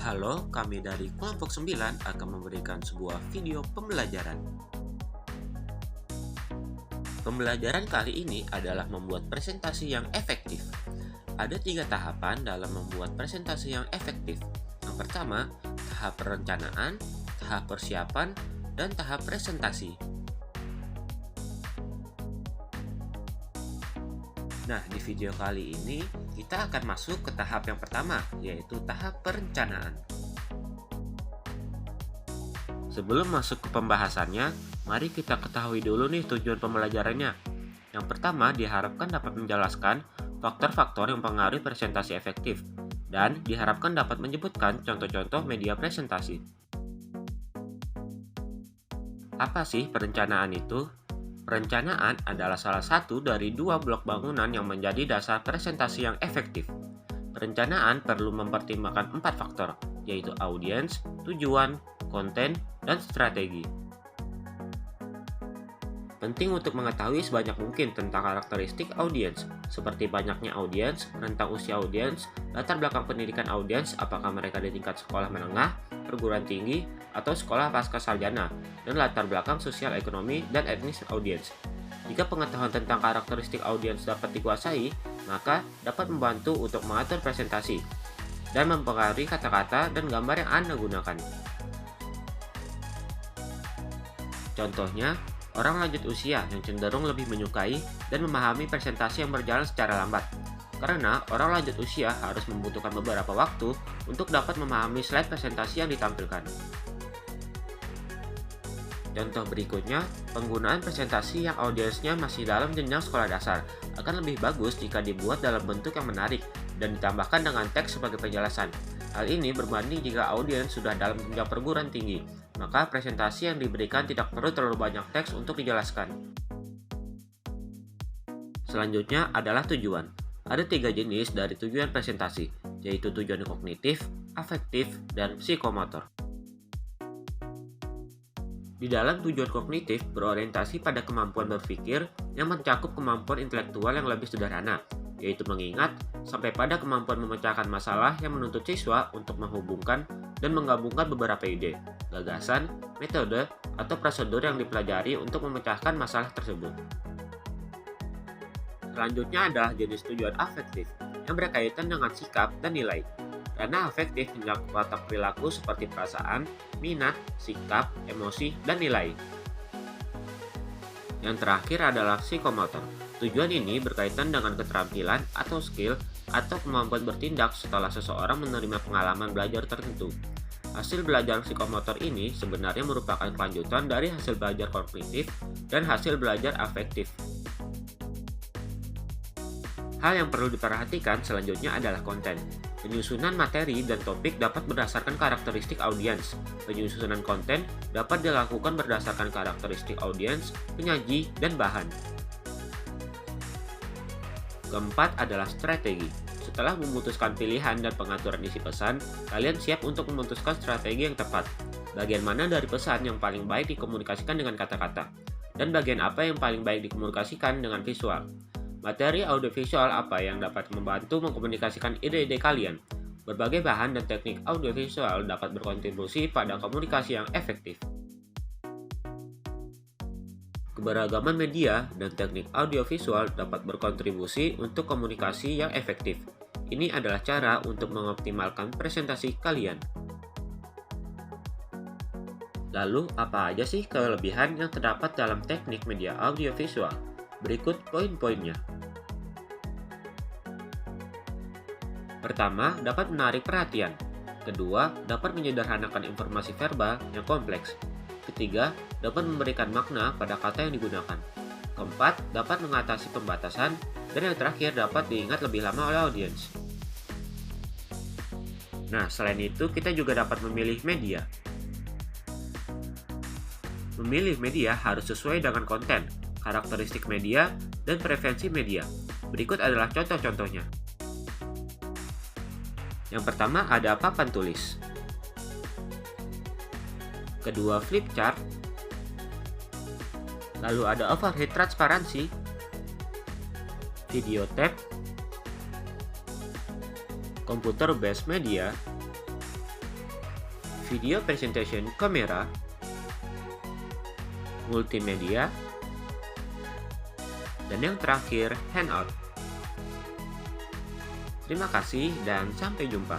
Halo, kami dari kelompok 9 akan memberikan sebuah video pembelajaran. Pembelajaran kali ini adalah membuat presentasi yang efektif. Ada 3 tahapan dalam membuat presentasi yang efektif. Yang pertama, tahap perencanaan, tahap persiapan, dan tahap presentasi. Nah, di video kali ini kita akan masuk ke tahap yang pertama, yaitu tahap perencanaan. Sebelum masuk ke pembahasannya, mari kita ketahui dulu nih tujuan pembelajarannya. Yang pertama, diharapkan dapat menjelaskan faktor-faktor yang mempengaruhi presentasi efektif, dan diharapkan dapat menyebutkan contoh-contoh media presentasi. Apa sih perencanaan itu? Perencanaan adalah salah satu dari 2 blok bangunan yang menjadi dasar presentasi yang efektif. Perencanaan perlu mempertimbangkan 4 faktor, yaitu audiens, tujuan, konten, dan strategi. Penting untuk mengetahui sebanyak mungkin tentang karakteristik audiens, seperti banyaknya audiens, rentang usia audiens, latar belakang pendidikan audiens, apakah mereka di tingkat sekolah menengah, perguruan tinggi, atau sekolah pasca sarjana, dan latar belakang sosial ekonomi dan etnis audiens. Jika pengetahuan tentang karakteristik audiens dapat dikuasai, maka dapat membantu untuk mengatur presentasi dan mempengaruhi kata-kata dan gambar yang Anda gunakan. Contohnya, orang lanjut usia yang cenderung lebih menyukai dan memahami presentasi yang berjalan secara lambat. Karena orang lanjut usia harus membutuhkan beberapa waktu untuk dapat memahami slide presentasi yang ditampilkan. Contoh berikutnya, penggunaan presentasi yang audiensnya masih dalam jenjang sekolah dasar akan lebih bagus jika dibuat dalam bentuk yang menarik dan ditambahkan dengan teks sebagai penjelasan. Hal ini berbanding jika audiens sudah dalam jenjang perguruan tinggi, maka presentasi yang diberikan tidak perlu terlalu banyak teks untuk dijelaskan. Selanjutnya adalah tujuan. Ada 3 jenis dari tujuan presentasi, yaitu tujuan kognitif, afektif, dan psikomotor. Di dalam tujuan kognitif berorientasi pada kemampuan berpikir yang mencakup kemampuan intelektual yang lebih sederhana, yaitu mengingat, sampai pada kemampuan memecahkan masalah yang menuntut siswa untuk menghubungkan dan menggabungkan beberapa ide, gagasan, metode, atau prosedur yang dipelajari untuk memecahkan masalah tersebut. Selanjutnya adalah jenis tujuan afektif, yang berkaitan dengan sikap dan nilai. Karena afektif mencakup watak perilaku seperti perasaan, minat, sikap, emosi, dan nilai. Yang terakhir adalah psikomotor. Tujuan ini berkaitan dengan keterampilan atau skill atau kemampuan bertindak setelah seseorang menerima pengalaman belajar tertentu. Hasil belajar psikomotor ini sebenarnya merupakan kelanjutan dari hasil belajar kognitif dan hasil belajar afektif. Hal yang perlu diperhatikan selanjutnya adalah konten. Penyusunan materi dan topik dapat berdasarkan karakteristik audiens. Penyusunan konten dapat dilakukan berdasarkan karakteristik audiens, penyaji, dan bahan. Keempat adalah strategi. Setelah memutuskan pilihan dan pengaturan isi pesan, kalian siap untuk memutuskan strategi yang tepat. Bagian mana dari pesan yang paling baik dikomunikasikan dengan kata-kata, dan bagian apa yang paling baik dikomunikasikan dengan visual. Materi audiovisual apa yang dapat membantu mengkomunikasikan ide-ide kalian. Berbagai bahan dan teknik audiovisual dapat berkontribusi pada komunikasi yang efektif. Keberagaman media dan teknik audiovisual dapat berkontribusi untuk komunikasi yang efektif. Ini adalah cara untuk mengoptimalkan presentasi kalian. Lalu, apa aja sih kelebihan yang terdapat dalam teknik media audiovisual? Berikut poin-poinnya. Pertama, dapat menarik perhatian. Kedua, dapat menyederhanakan informasi verbal yang kompleks. Ketiga, dapat memberikan makna pada kata yang digunakan. Keempat, dapat mengatasi pembatasan. Dan yang terakhir, dapat diingat lebih lama oleh audiens. Nah, selain itu, kita juga dapat memilih media. Memilih media harus sesuai dengan konten, karakteristik media, dan preferensi media. Berikut adalah contoh-contohnya. Yang pertama ada papan tulis. Kedua flip chart. Lalu ada overhead transparansi, video tab, computer based media, video presentation kamera, multimedia, dan yang terakhir, handout. Terima kasih dan sampai jumpa.